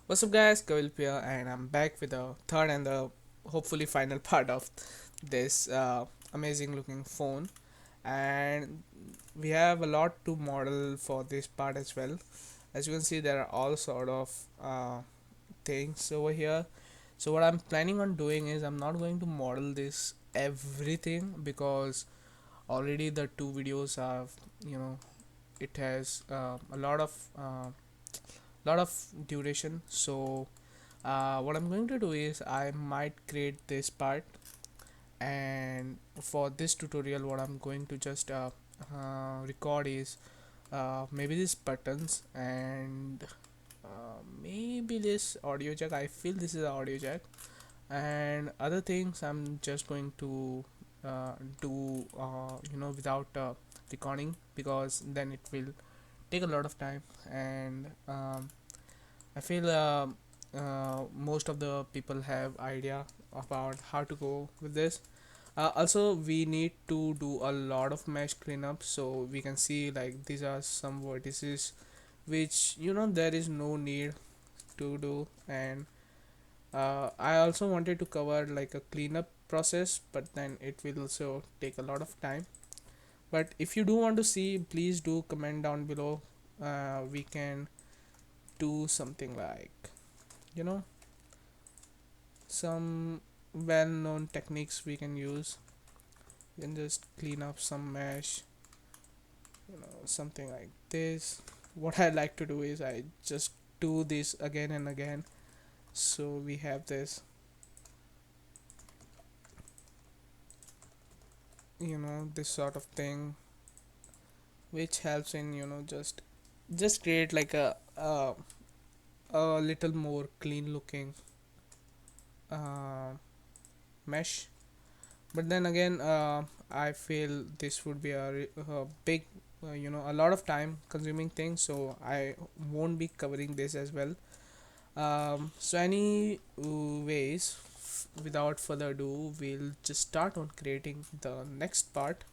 What's up, guys? Kavil here, and I'm back with the third and the hopefully final part of this amazing looking phone. And we have a lot to model for this part as well. As you can see, there are all sort of things over here. So what I'm planning on doing is I'm not going to model this everything because already the two videos have it has a lot of duration. So what I'm going to do is I might create this part, and for this tutorial what I'm going to just record is maybe these buttons and maybe this audio jack. I feel this is an audio jack, and other things I'm just going to do without recording, because then it will take a lot of time. And I feel most of the people have idea about how to go with this. Also, we need to do a lot of mesh cleanup, so we can see like these are some vertices which there is no need to do. And I also wanted to cover like a cleanup process, but then it will also take a lot of time. But if you do want to see, please do comment down below. We can do something like you know some well-known techniques we can use. You can just clean up some mesh, something like this. What I like to do is I just do this again and again, so we have this sort of thing, which helps in just create like a little more clean looking uh, mesh. But then again, I feel this would be a big a lot of time consuming thing, so I won't be covering this as well. So any ways, without further ado, we'll just start on creating the next part,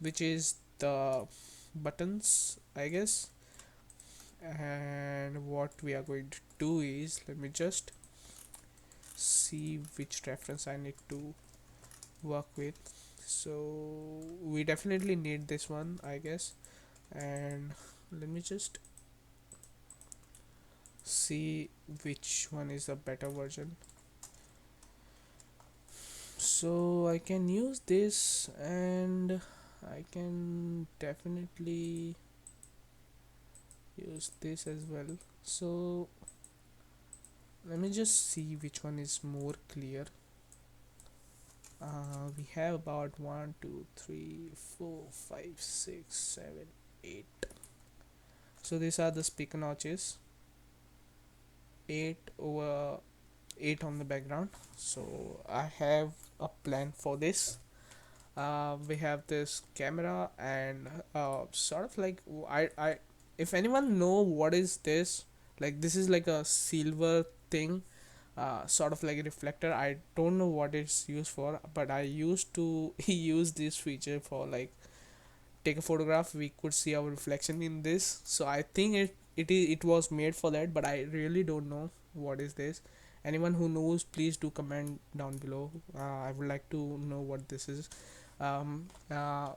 which is the buttons, I guess. And what we are going to do is, let me just see which reference I need to work with. So we definitely need this one, I guess. And let me just see which one is the better version. So I can use this, and I can definitely use this as well. So let me just see which one is more clear. We have about 1 2 3 4 5 6 7 8. So these are the speaker notches, 8 over 8 on the background. So I have a plan for this. We have this camera, and sort of like if anyone know what is this, like this is like a silver thing, sort of like a reflector. I don't know what it's used for, but I used to use this feature for like take a photograph, we could see our reflection in this. So I think it was made for that, but I really don't know what is this. Anyone who knows, please do comment down below. I would like to know what this is. um, uh,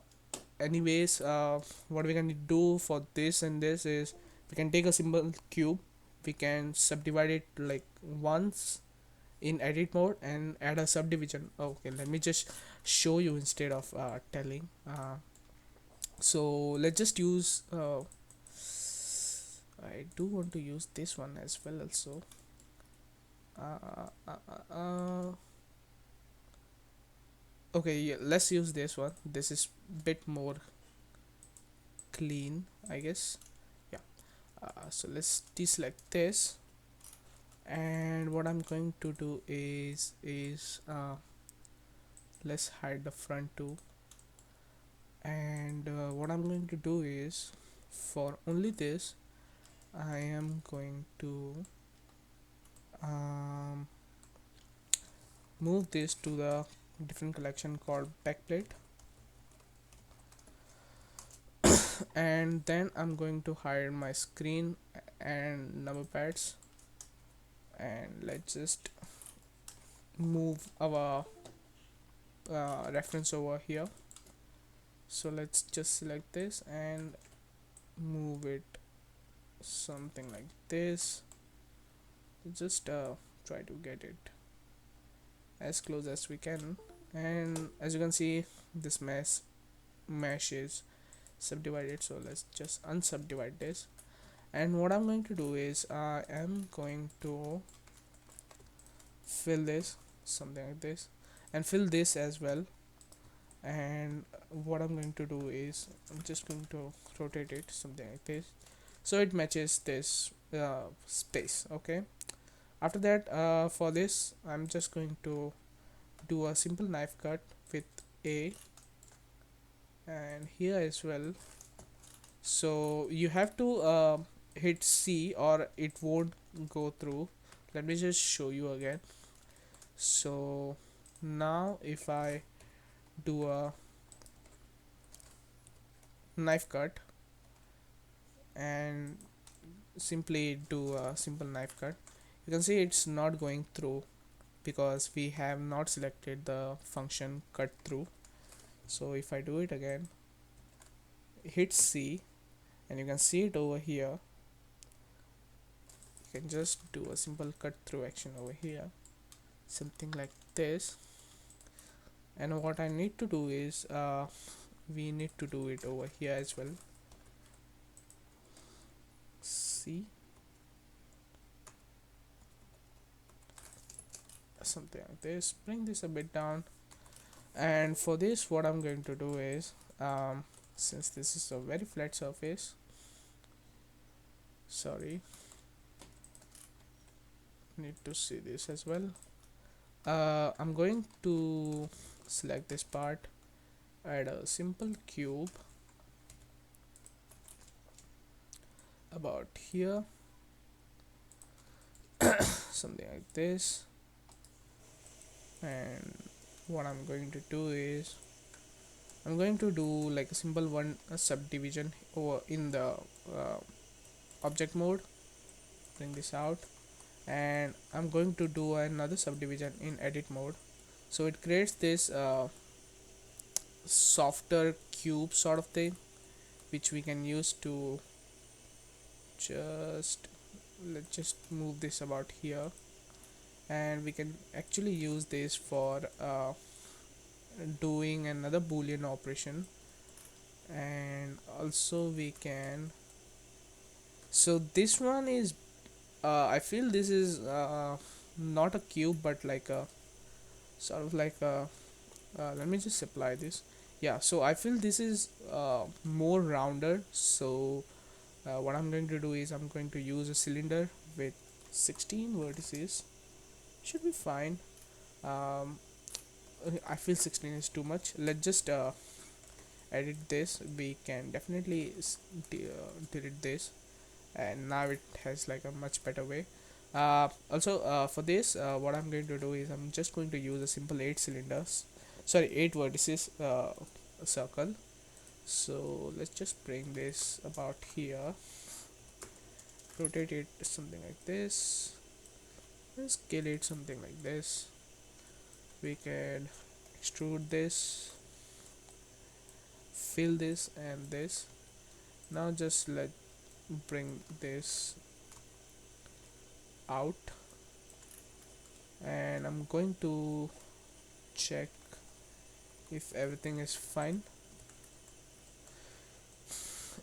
Anyways, what we can do for this and this is, we can take a simple cube, we can subdivide it like once in edit mode and add a subdivision. Okay, let me just show you instead of telling. So let's just use I do want to use this one as well also. uh, uh, uh, uh, okay, yeah, let's use this one. This is bit more clean, I guess. Yeah. So let's deselect this, and what I'm going to do is let's hide the front too. And what I'm going to do is, for only this, I am going to um, move this to the different collection called backplate. And then I'm going to hide my screen and number pads. and let's just move our reference over here. So let's just select this and move it something like this. Just try to get it as close as we can. And as you can see, this mesh is subdivided, so let's just unsubdivide this. And what I'm going to do is I am going to fill this something like this, and fill this as well. And what I'm going to do is I'm just going to rotate it something like this, so it matches this space. Okay, after that, for this I'm just going to do a simple knife cut with A, and here as well. So you have to hit C or it won't go through. Let me just show you again. So now if I do a knife cut and simply do a simple knife cut, you can see it's not going through because we have not selected the function cut through. So if I do it again, hit C, and you can see it over here. You can just do a simple cut through action over here, something like this. And what I need to do is we need to do it over here as well. See, something like this. Bring this a bit down. And for this, what I'm going to do is since this is a very flat surface, sorry, need to see this as well. I'm going to select this part, add a simple cube about here, something like this. And what I'm going to do is I'm going to do like a simple one subdivision over in the object mode. Bring this out, and I'm going to do another subdivision in edit mode, so it creates this softer cube sort of thing, which we can use to just let's just move this about here. And we can actually use this for doing another boolean operation. And also we can, so this one is I feel this is not a cube but like a sort of like a let me just apply this. Yeah, so I feel this is more rounded. So what I'm going to do is I'm going to use a cylinder with 16 vertices. Should be fine. I feel 16 is too much. Let's just edit this. We can definitely delete this, and now it has like a much better way. Also for this, what I'm going to do is I'm just going to use a simple 8 vertices circle. So let's just bring this about here, rotate it something like this, and scale it something like this. We can extrude this, fill this and this. Now just let bring this out, and I'm going to check if everything is fine.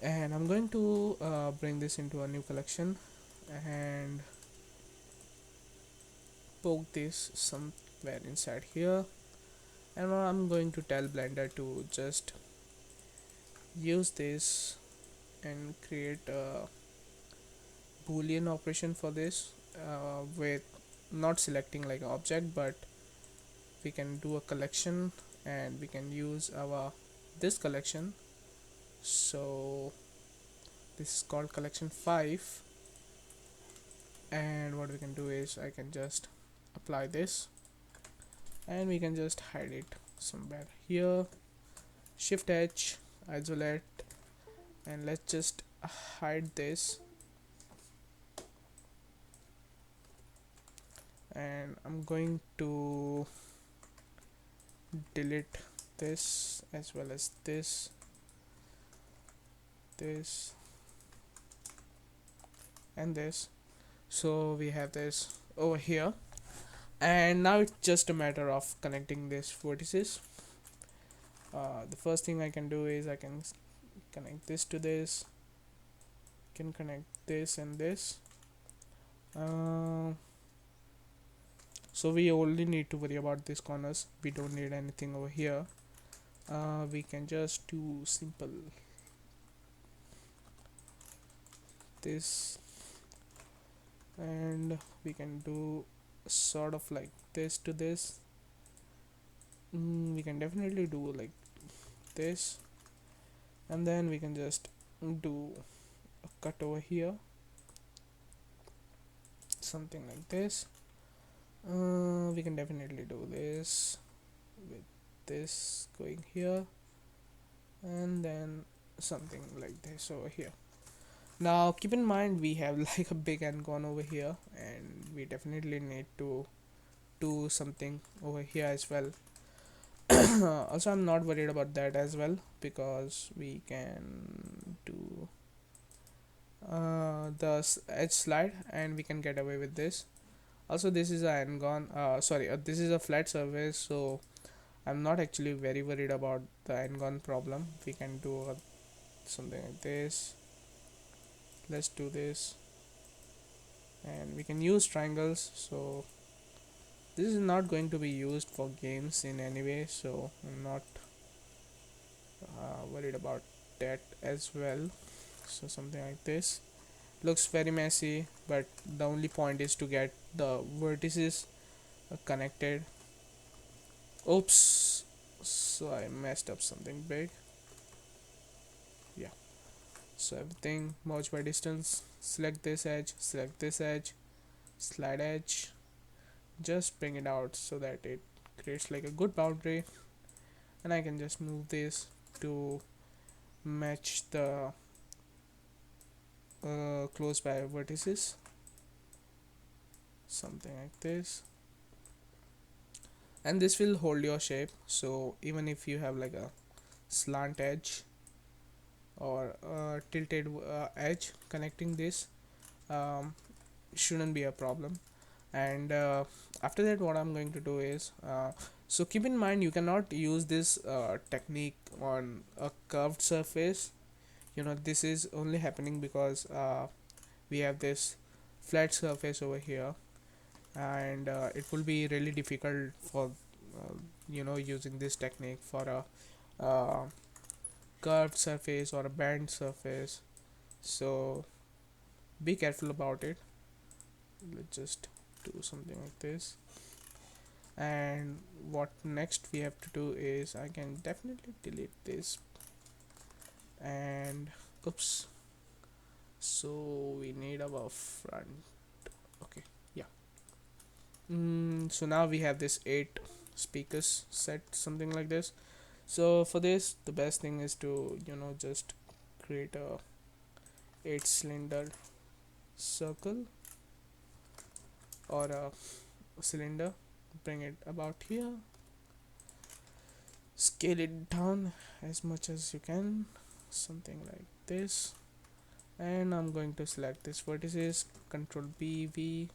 And I'm going to bring this into a new collection and poke this somewhere inside here. And now I'm going to tell Blender to just use this and create a boolean operation for this with not selecting like an object, but we can do a collection and we can use our this collection. So this is called collection 5, and what we can do is I can just apply this and we can just hide it somewhere here. Shift H, isolate, and let's just hide this. and I'm going to delete this as well as this and this. So we have this over here, and now it's just a matter of connecting these vertices. The first thing I can do is I can connect this to this, can connect this and this. uh, so we only need to worry about these corners, we don't need anything over here. We can just do simple this, and we can do sort of like this to this. We can definitely do like this, and then we can just do a cut over here, something like this. We can definitely do this with this going here, and then something like this over here. Now keep in mind we have like a big icon over here, and we definitely need to do something over here as well. Also, I'm not worried about that as well, because we can do the edge slide and we can get away with this. Also, this is a n-gon, sorry, this is a flat surface, so I'm not actually very worried about the n-gon problem. We can do something like this. Let's do this, and we can use triangles. So this is not going to be used for games in any way, so I'm not worried about that as well. So something like this looks very messy, but the only point is to get the vertices connected. Oops, so I messed up something big. Yeah, so everything merge by distance, select this edge, slide edge, just bring it out so that it creates like a good boundary, and I can just move this to match the close by vertices, something like this. And this will hold your shape, so even if you have like a slant edge or tilted edge, connecting this shouldn't be a problem. And after that, what I'm going to do is so keep in mind you cannot use this technique on a curved surface. This is only happening because we have this flat surface over here, and it will be really difficult for using this technique for a curved surface or a bent surface. So be careful about it. Let's just do something like this. And what next we have to do is I can definitely delete this, and oops, so we need our front. Okay, yeah. So now we have this 8 speakers set, something like this. So for this, the best thing is to just create a 8 cylinder circle or a cylinder, bring it about here, scale it down as much as you can, something like this. And I'm going to select this vertices, control B V.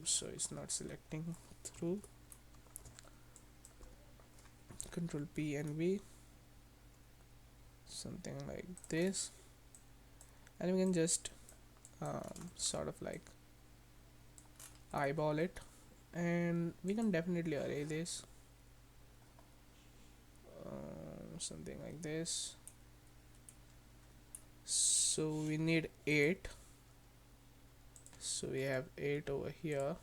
So it's not selecting through, control P and V, something like this. And we can just sort of like eyeball it, and we can definitely array this, something like this. So we need 8, so we have 8 over here.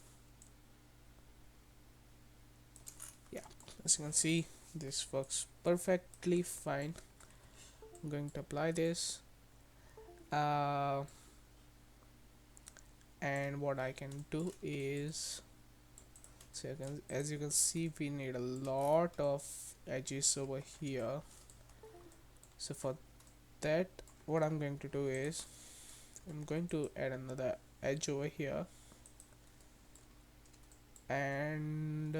Yeah, as you can see, this works perfectly fine. I'm going to apply this, and what I can do is, so as you can see, we need a lot of edges over here. So for that, what I'm going to do is I'm going to add another edge over here, And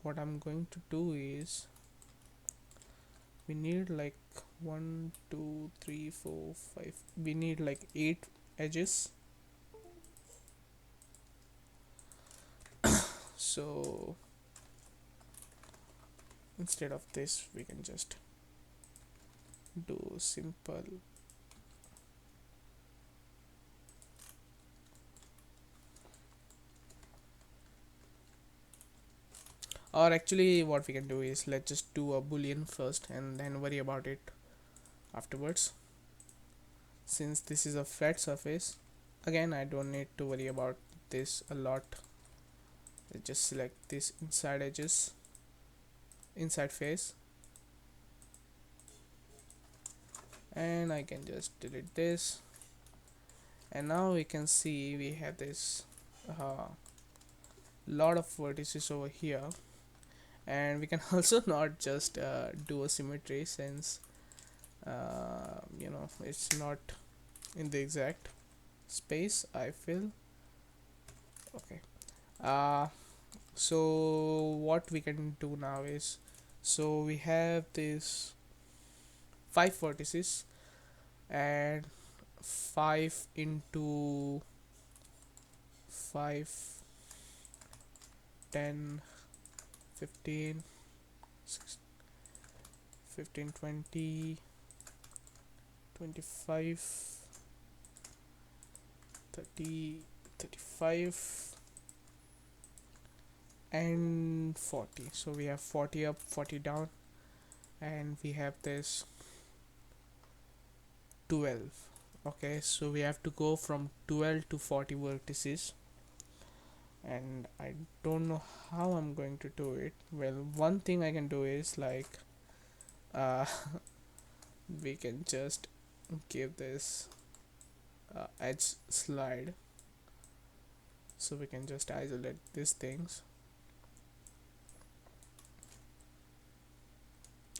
what I'm going to do is we need like 1 2 3 4 5, we need like 8 edges. So instead of this we can just do simple, or actually what we can do is let's just do a boolean first and then worry about it afterwards. Since this is a flat surface, again I don't need to worry about this a lot. Let's just select this inside edges, inside face, and I can just delete this. And now we can see we have this lot of vertices over here. And we can also not just do a symmetry, since it's not in the exact space, I feel. Okay, uh, so what we can do now is, so we have this 5 vertices, and 5 into 5, 10, 15, 15, 20, 25, 30, 35, and 40. So we have 40 up, 40 down, and we have this 12. Okay, so we have to go from 12 to 40 vertices, and I don't know how I'm going to do it. Well, one thing I can do is like uh, we can just give this edge slide, so we can just isolate these things.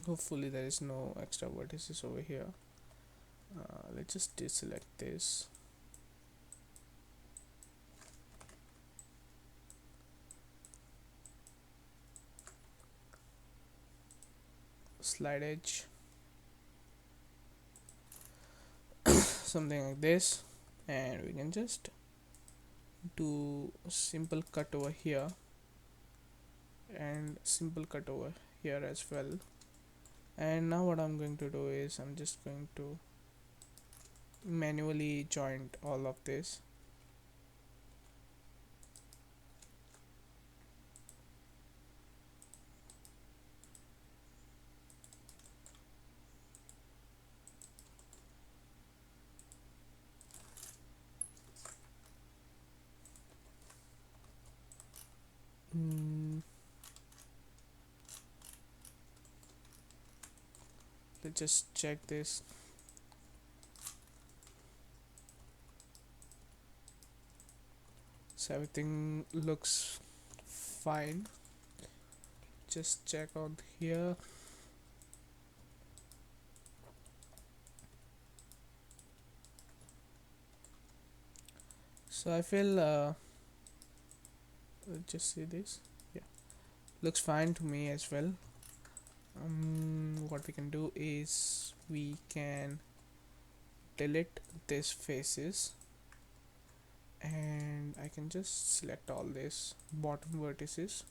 Hopefully there is no extra vertices over here. Let's just deselect this. Slide edge, something like this, and we can just do simple cut over here and simple cut over here as well. And now what I'm going to do is I'm just going to manually joint all of this. Let's just check this. So everything looks fine. Just check on here. So I feel let's just see this. Yeah, looks fine to me as well. What we can do is we can delete these faces, and I can just select all these bottom vertices,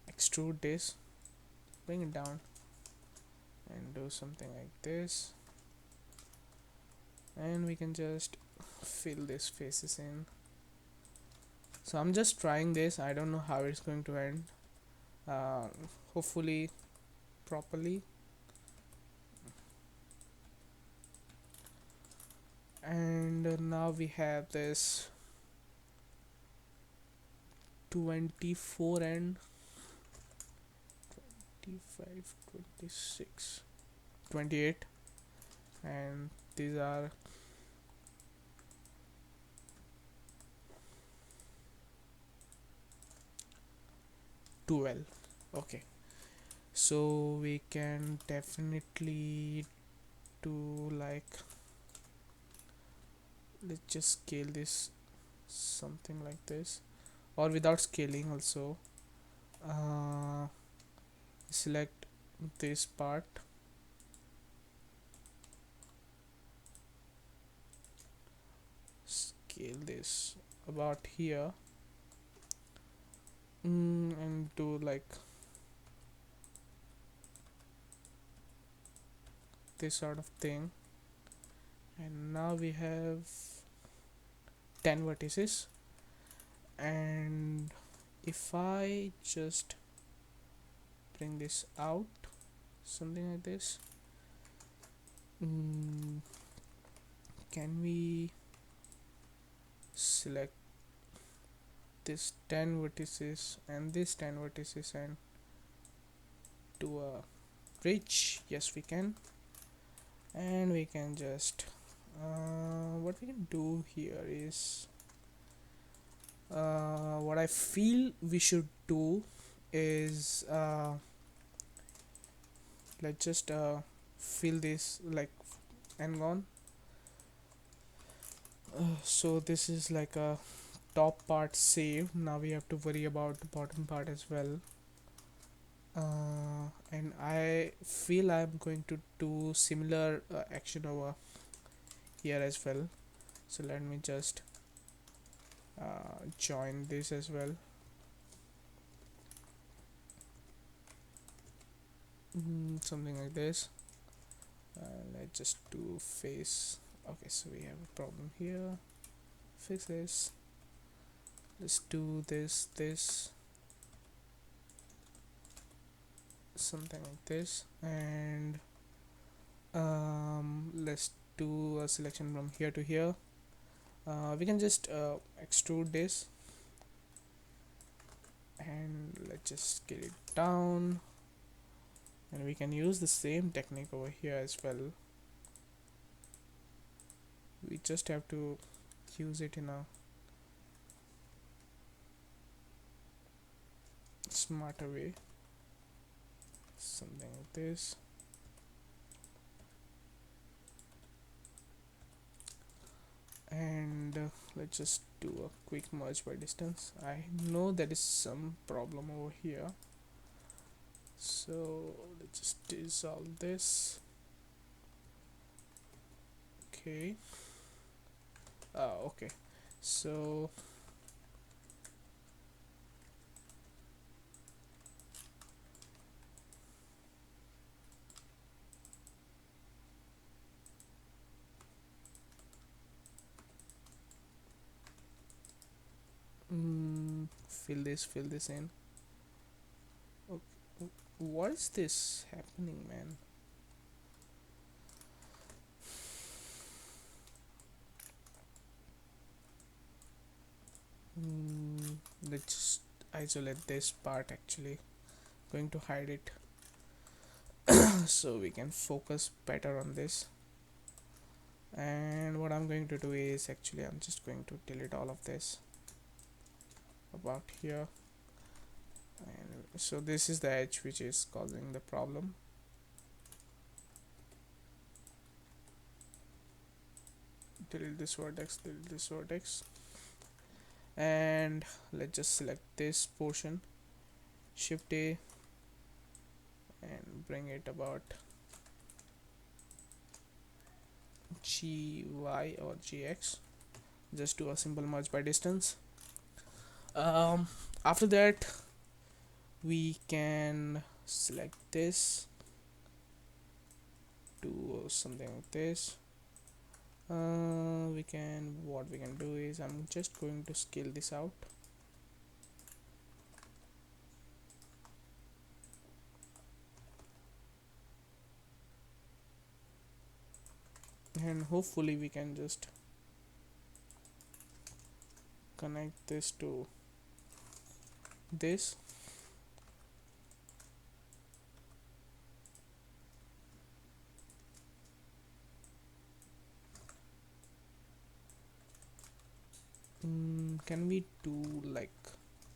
extrude this, bring it down, and do something like this, and we can just fill these faces in. So I'm just trying this, I don't know how it's going to end. Hopefully properly. And now we have this 24 and 25, 26, 28, and these are 12. Okay, so we can definitely to like, let's just scale this something like this, or without scaling also. uh, Select this part, scale this about here, and do like this sort of thing. And now we have 10 vertices. And if I just bring this out, something like this, mm, can we select this 10 vertices and this 10 vertices and do a bridge? Yes, we can. And we can just what we can do here is, what I feel we should do is, let's just fill this like and gone. So this is like a top part saved. Now we have to worry about the bottom part as well. And I feel I'm going to do similar action over here as well. So let me just join this as well. Something like this. Let's just do face. Okay, so we have a problem here. Fix this. Let's do this, something like this. And let's do a selection from here to here. We can just extrude this, and let's just scale it down, and we can use the same technique over here as well. We just have to use it in a smarter way, something like this. And let's just do a quick merge by distance. I know there is some problem over here, so let's just dissolve this. Okay. Okay, so fill this in. Okay. What is this happening, man? Let's just isolate this part, actually going to hide it so we can focus better on this. And what I'm going to do is, actually I'm just going to delete all of this about here. And so this is the edge which is causing the problem. Delete this vertex, delete this vertex, and let's just select this portion, shift A, and bring it about GY or GX. Just do a simple merge by distance. After that, we can select this, do something like this. What we can do is, I'm just going to scale this out. And hopefully we can just connect this to this. Can we do like,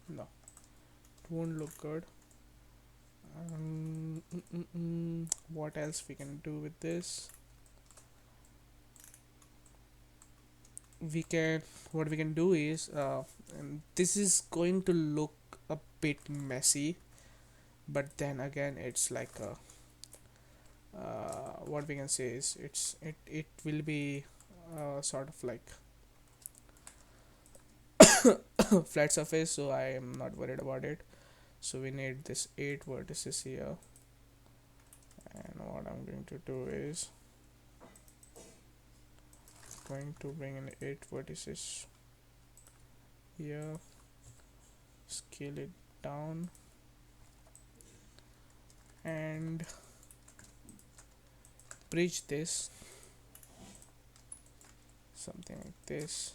no, it won't look good. What else we can do with this? we can what we can do is and this is going to look a bit messy, but then again it's like a what we can say is it will be sort of like flat surface, so I am not worried about it. So we need this 8 vertices here, and what I'm going to do is going to bring in 8 vertices here, scale it down, and bridge this something like this.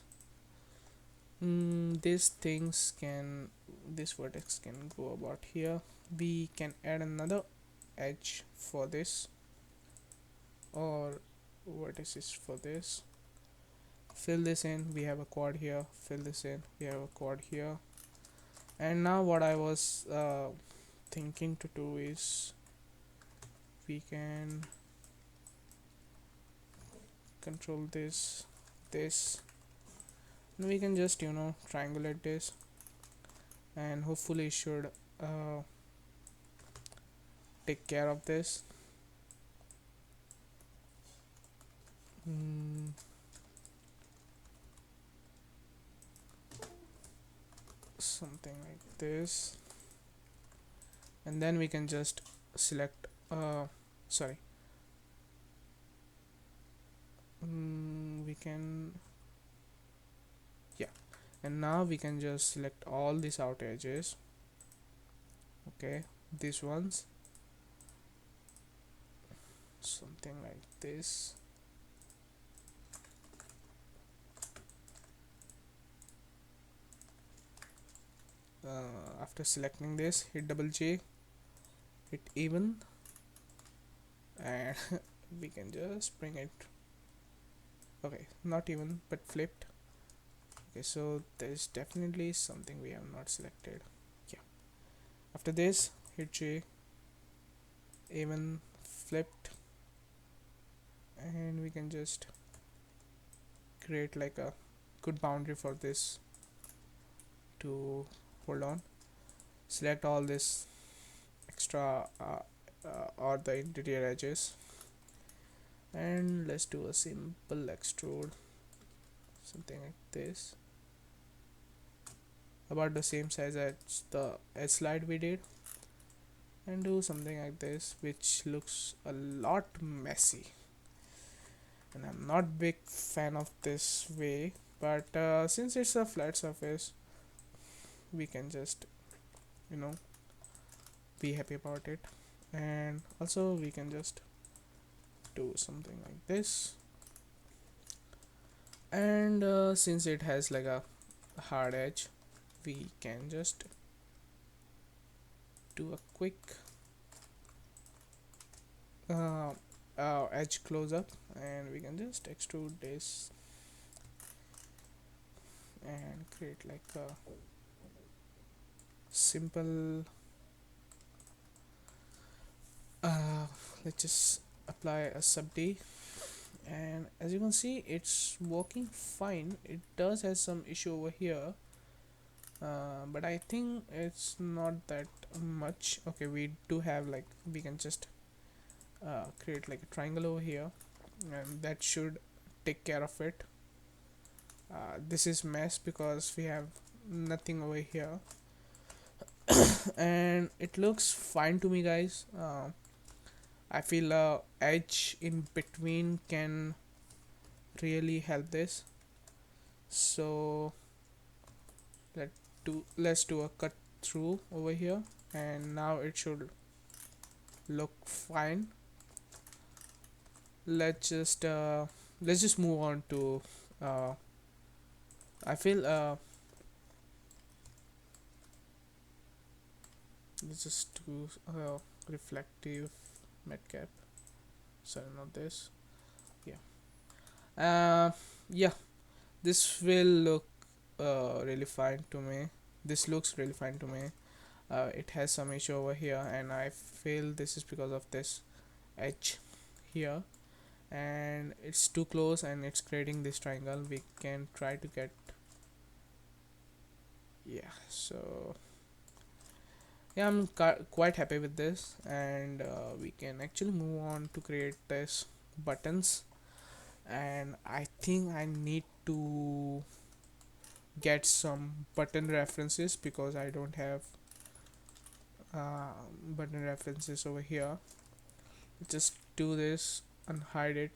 These things can this vertex can go about here. We can add another edge for this, or vertices for this. Fill this in, we have a quad here. Fill this in, we have a quad here. And now what I was thinking to do is we can control this, and we can just triangulate this, and hopefully it should take care of this. Something like this, and then we can just select sorry we can yeah, and now we can just select all these outer edges, okay, these ones, something like this. After selecting this, hit double J, hit even, and we can just bring it, okay, not even but flipped. Okay, so there's definitely something we have not selected. Yeah, after this, hit J, even, flipped, and we can just create like a good boundary for this to hold on. Select all this extra or the interior edges, and let's do a simple extrude, something like this, about the same size as the edge slide we did, and do something like this, which looks a lot messy, and I'm not big fan of this way, but since it's a flat surface, we can just you know be happy about it. And also we can just do something like this, and since it has like a hard edge, we can just do a quick edge close up, and we can just extrude this and create like a simple let's just apply a sub D, and as you can see it's working fine. It does have some issue over here, but I think it's not that much. Okay, we do have like, we can just create like a triangle over here, and that should take care of it. This is mess because we have nothing over here, and it looks fine to me, guys. I feel edge in between can really help this, so let's do a cut through over here, and now it should look fine. Let's just move on to I feel let's just do reflective medcap, sorry, not this. Yeah, yeah, this will look really fine to me. This looks really fine to me. It has some issue over here, and I feel this is because of this edge here, and it's too close and it's creating this triangle. We can try to get, yeah, so yeah, I'm quite happy with this, and we can actually move on to create this buttons. And I think I need to get some button references because I don't have button references over here. Just do this, unhide it,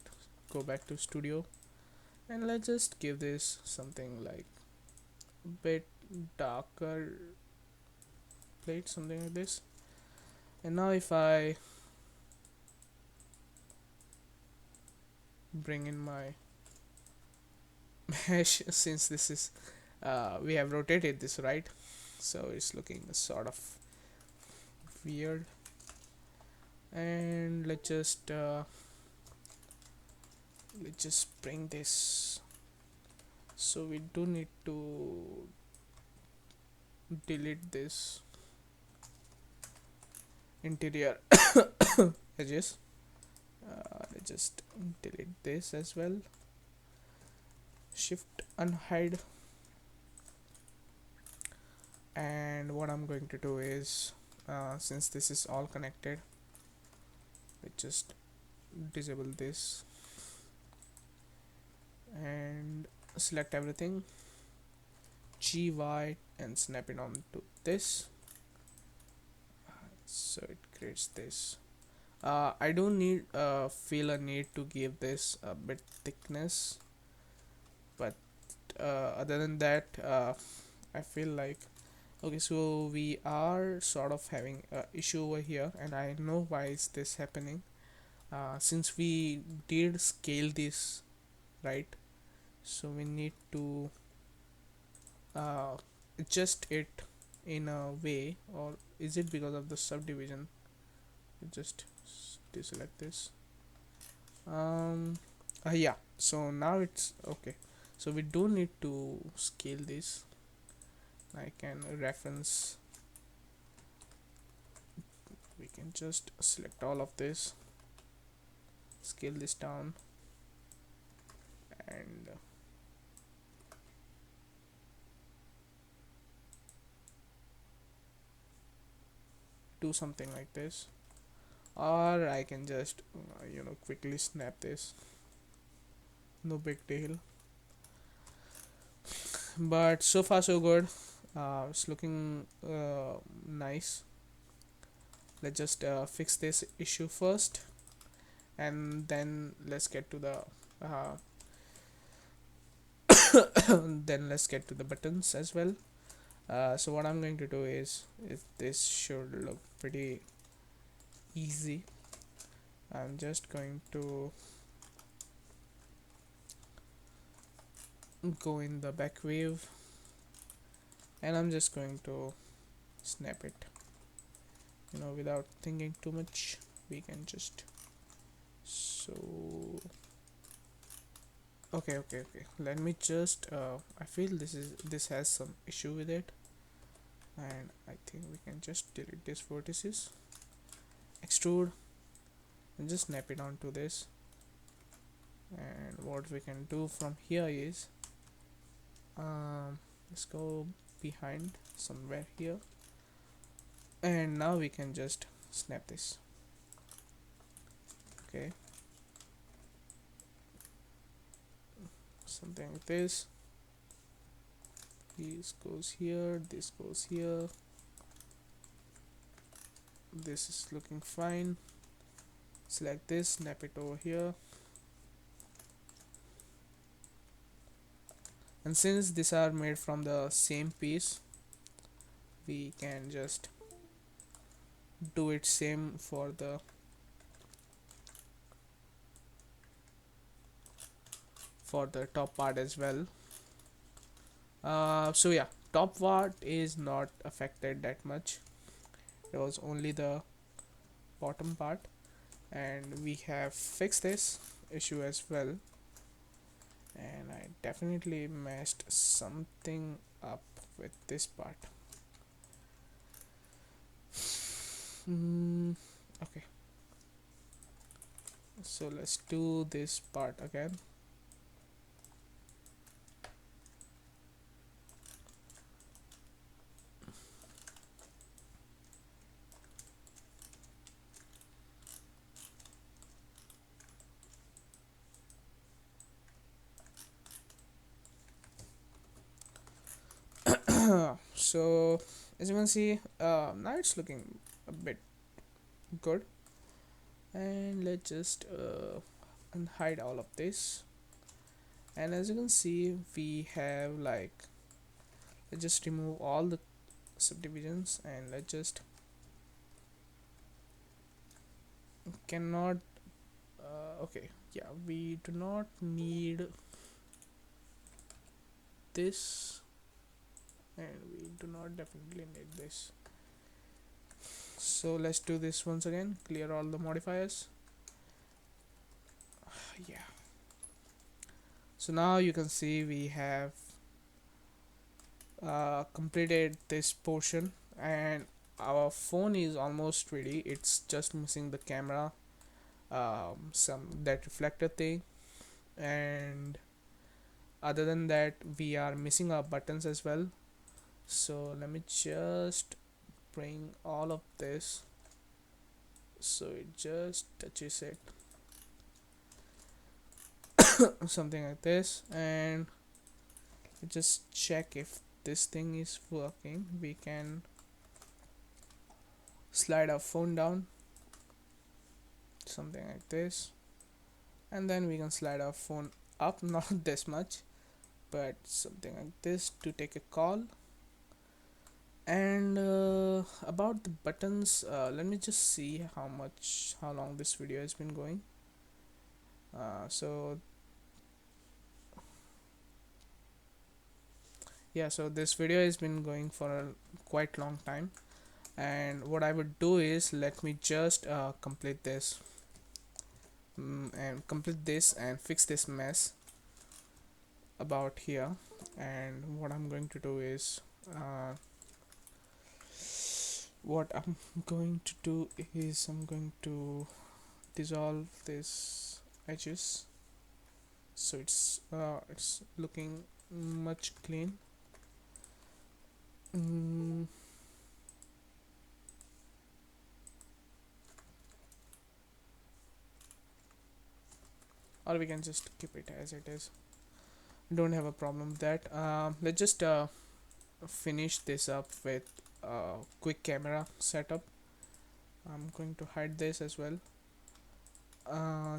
go back to studio, and let's just give this something like a bit darker plate, something like this. And now if I bring in my mesh, since this is we have rotated this, right? So it's looking sort of weird. And let's just bring this, so we do need to delete this interior edges. Let's just delete this as well, shift unhide. And what I'm going to do is, since this is all connected, let's just disable this and select everything, GY, and snap it onto this, so it creates this. I don't need feel a need to give this a bit thickness, but other than that, I feel like, okay, so we are sort of having a issue over here, and I know why is this happening. Since we did scale this, right, so we need to adjust it in a way, or is it because of the subdivision? Just deselect this. Yeah, so now it's okay. So we do need to scale this. I can reference, we can just select all of this, scale this down, and do something like this. Or I can just quickly snap this, no big deal. But so far so good. It's looking nice. Let's just fix this issue first, and then let's get to the uh, then let's get to the buttons as well. So what I'm going to do is this should look pretty easy. I'm just going to go in the back wave, and I'm just going to snap it, without thinking too much. We can just, so okay, let me just I feel this has some issue with it, and I think we can just delete these vertices, extrude, and just snap it onto this. And what we can do from here is, let's go behind somewhere here, and now we can just snap this. Okay, something like this. This goes here, this goes here, this is looking fine. Select this, snap it over here, and since these are made from the same piece, we can just do it same for the top part as well. So yeah, top part is not affected that much. It was only the bottom part, and we have fixed this issue as well. And I definitely messed something up with this part. Okay, So let's do this part again. So as you can see, now it's looking a bit good. And let's just hide all of this. And as you can see, we have like, let's just remove all the subdivisions, and let's just cannot okay, yeah, we do not need this, and we do not definitely need this. So let's do this once again, clear all the modifiers. Yeah, so now you can see we have completed this portion, and our phone is almost ready. It's just missing the camera, some that reflector thing, and other than that we are missing our buttons as well. So let me just bring all of this so it just touches it something like this, and just check if this thing is working. We can slide our phone down something like this, and then we can slide our phone up not this much, but something like this to take a call. And about the buttons, let me just see how long this video has been going. So yeah, so this video has been going for a quite long time, and what I would do is let me just complete this and fix this mess about here. And what I'm going to do is I'm going to dissolve this edges so it's looking much clean. mm, or we can just keep it as it is, don't have a problem with that. Let's just finish this up with quick camera setup. I'm going to hide this as well,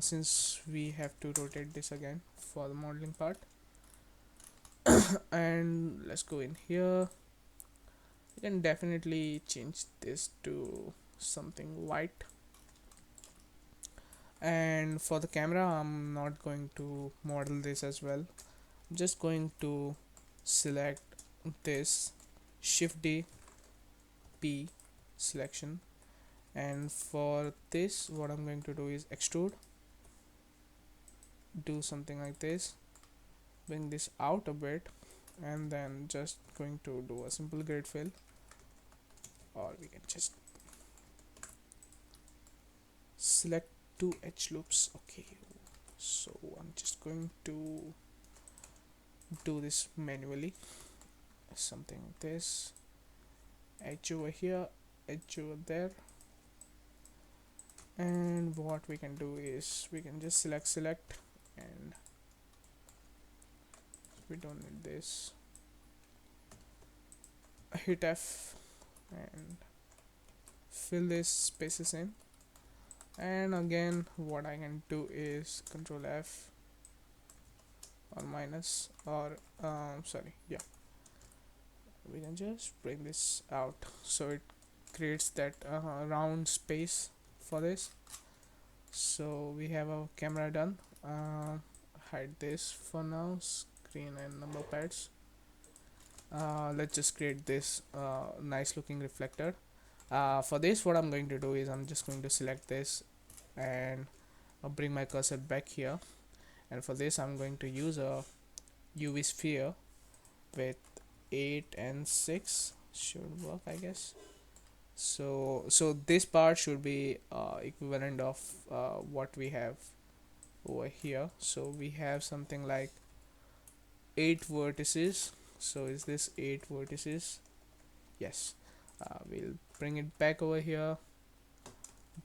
since we have to rotate this again for the modeling part. And let's go in here. You can definitely change this to something white. And for the camera, I'm not going to model this as well. I'm just going to select this Shift D P selection, and for this what I'm going to do is extrude, do something like this, bring this out a bit, and then just going to do a simple grid fill, or we can just select two edge loops. Okay, so I'm just going to do this manually, something like this, edge over here, edge over there. And what we can do is we can just select, and we don't need this, hit F and fill these spaces in. And again what I can do is control F or minus, or sorry, yeah, we can just bring this out so it creates that round space for this. So we have our camera done. Hide this for now, screen and number pads. Let's just create this nice looking reflector. For this what I'm going to do is I'm just going to select this, and I'll bring my cursor back here, and for this I'm going to use a UV sphere with 8 and 6 should work, I guess. So this part should be equivalent of what we have over here. So we have something like 8 vertices. So is this 8 vertices? Yes. We'll bring it back over here,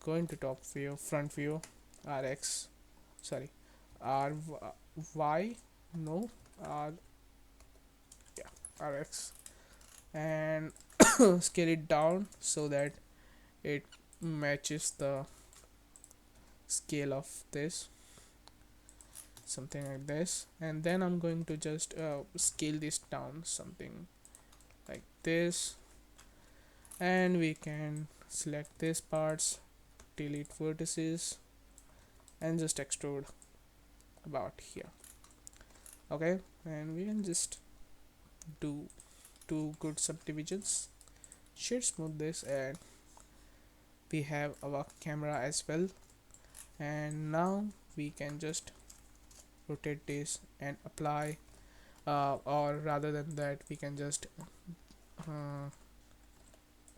go into top view, front view, rx, sorry, ry, no, r, yeah, rx, and scale it down so that it matches the scale of this, something like this. And then I'm going to just scale this down something like this, and we can select these parts, delete vertices, and just extrude about here. Okay, and we can just do two good subdivisions, shade smooth this, and we have our camera as well. And now we can just rotate this and apply, or rather than that we can just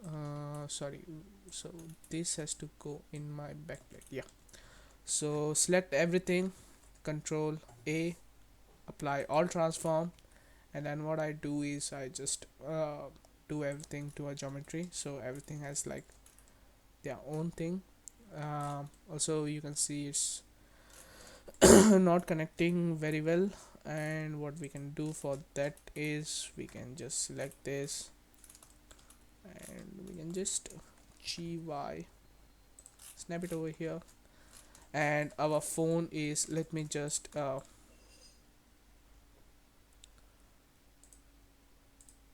uh, sorry, so this has to go in my backplate, yeah. So select everything, control a, apply all transform, and then what I do is I just do everything to a geometry, so everything has like their own thing. Also you can see it's not connecting very well, and what we can do for that is we can just select this and we can just gy snap it over here. And our phone is, let me just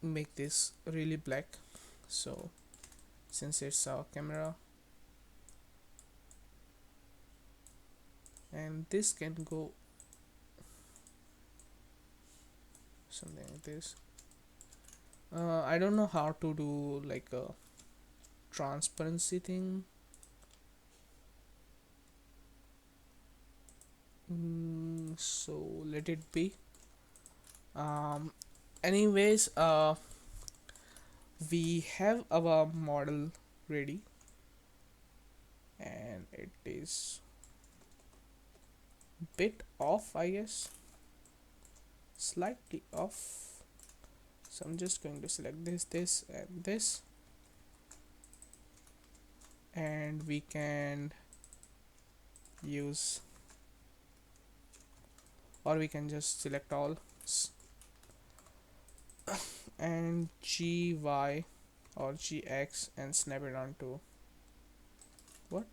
make this really black, so since it's our camera, and this can go something like this. I don't know how to do like a transparency thing. So let it be. um Anyways, we have our model ready, and it is bit off, I guess, slightly off. So I'm just going to select this and this, and we can use, or we can just select all and gy or gx and snap it onto what.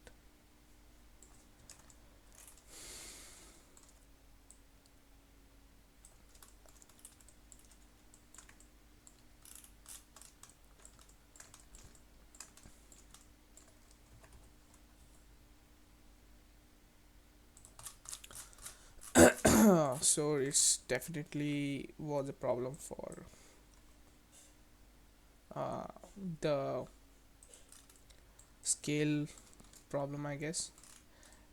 So it's definitely was a problem for uh, the scale problem, I guess.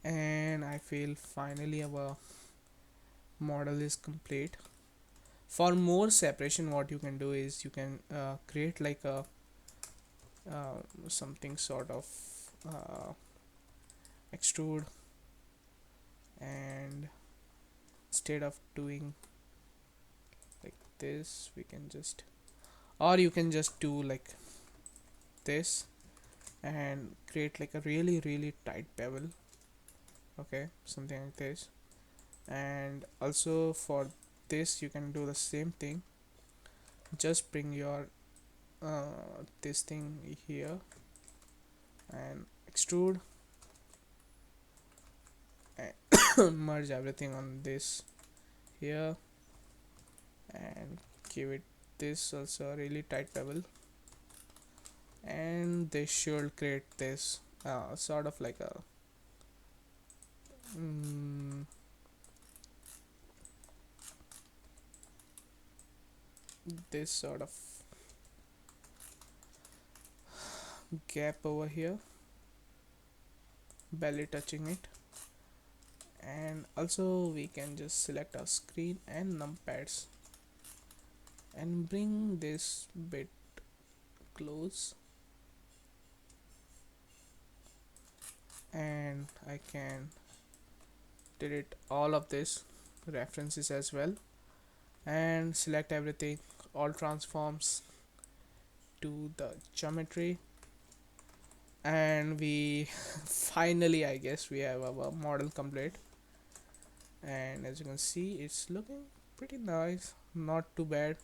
And I feel finally our model is complete. For more separation, what you can do is you can create like a something sort of uh, extrude, and instead of doing like this we can just, or you can just do like this and create like a really tight bevel. Okay, something like this. And also for this you can do the same thing, just bring your this thing here and extrude and merge everything on this here, and give it this also a really tight bevel, and they should create this sort of like a mm, this sort of gap over here, barely touching it. And also we can just select our screen and numpads and bring this bit close, and I can delete all of this references as well and select everything, all transforms to the geometry, and we finally, I guess, we have our model complete. And as you can see, it's looking pretty nice, not too bad.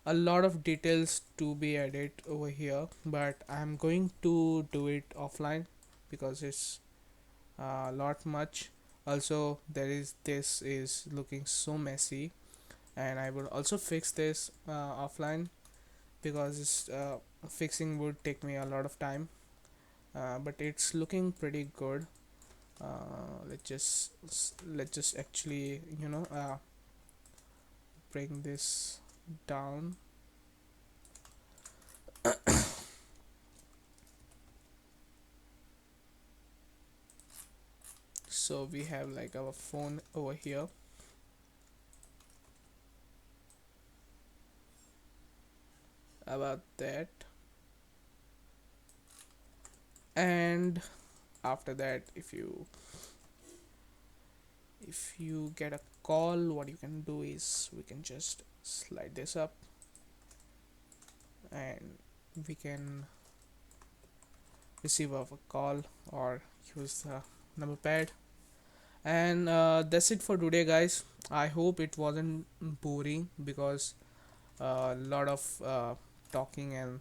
A lot of details to be added over here, but I'm going to do it offline because it's a lot much. Also, this is looking so messy, and I will also fix this offline because fixing would take me a lot of time, but it's looking pretty good. Let's just actually bring this down. So we have like our phone over here, about that. And after that, if you get a call, what you can do is we can just slide this up and we can receive a call or use the number pad. And that's it for today, guys. I hope it wasn't boring because a lot of talking and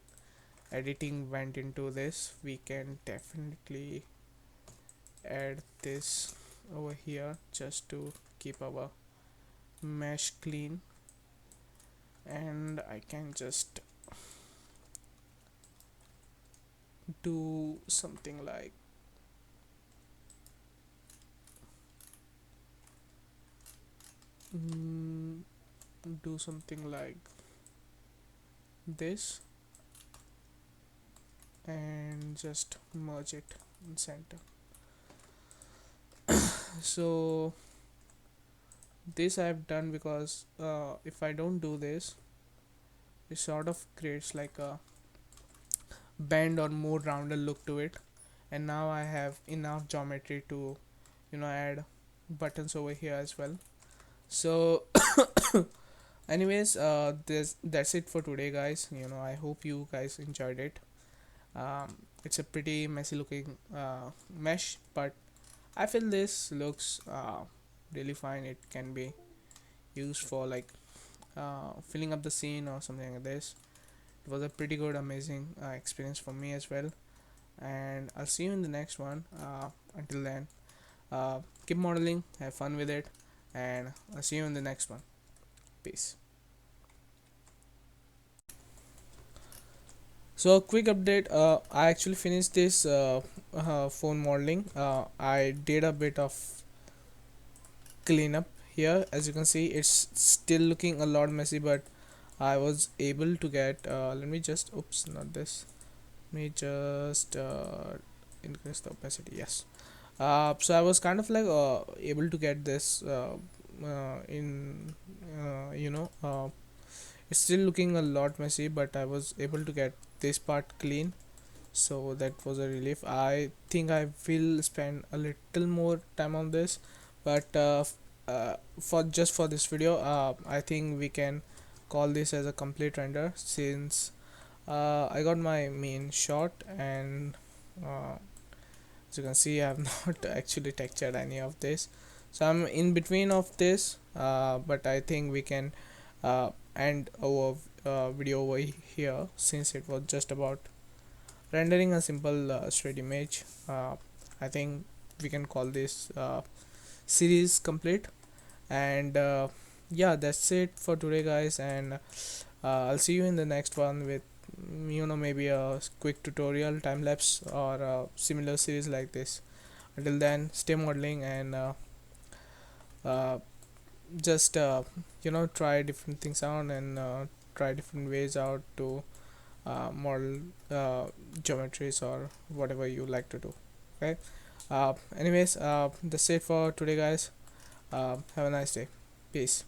editing went into this. We can definitely add this over here just to keep our mesh clean, and I can just do something like mm, do something like this and just merge it in center. So this I've done because if I don't do this, it sort of creates like a bend or more rounded look to it. And now I have enough geometry to add buttons over here as well. So anyways, this that's it for today, guys. I hope you guys enjoyed it. It's a pretty messy looking mesh, but I feel this looks really fine. It can be used for like filling up the scene or something like this. It was a pretty good, amazing experience for me as well. And I'll see you in the next one. Until then, keep modeling, have fun with it, and I'll see you in the next one. Peace. So a quick update, I actually finished this phone modeling. I did a bit of cleanup here. As you can see, it's still looking a lot messy, but I was able to get let me just oops, not this, let me just increase the opacity. Yes. So I was kind of like able to get this in it's still looking a lot messy, but I was able to get this part clean, so that was a relief. I think I will spend a little more time on this, but for this video, I think we can call this as a complete render, since I got my main shot, and as you can see, I have not actually textured any of this, so I'm in between of this, but I think we can end our video over here, since it was just about rendering a simple straight image. I think we can call this series complete. And yeah, that's it for today, guys, and I'll see you in the next one with maybe a quick tutorial, time lapse, or a similar series like this. Until then, stay modeling, and uh, just try different things out, and try different ways out to model geometries or whatever you like to do. Okay. Anyways, that's it for today, guys. Have a nice day. Peace.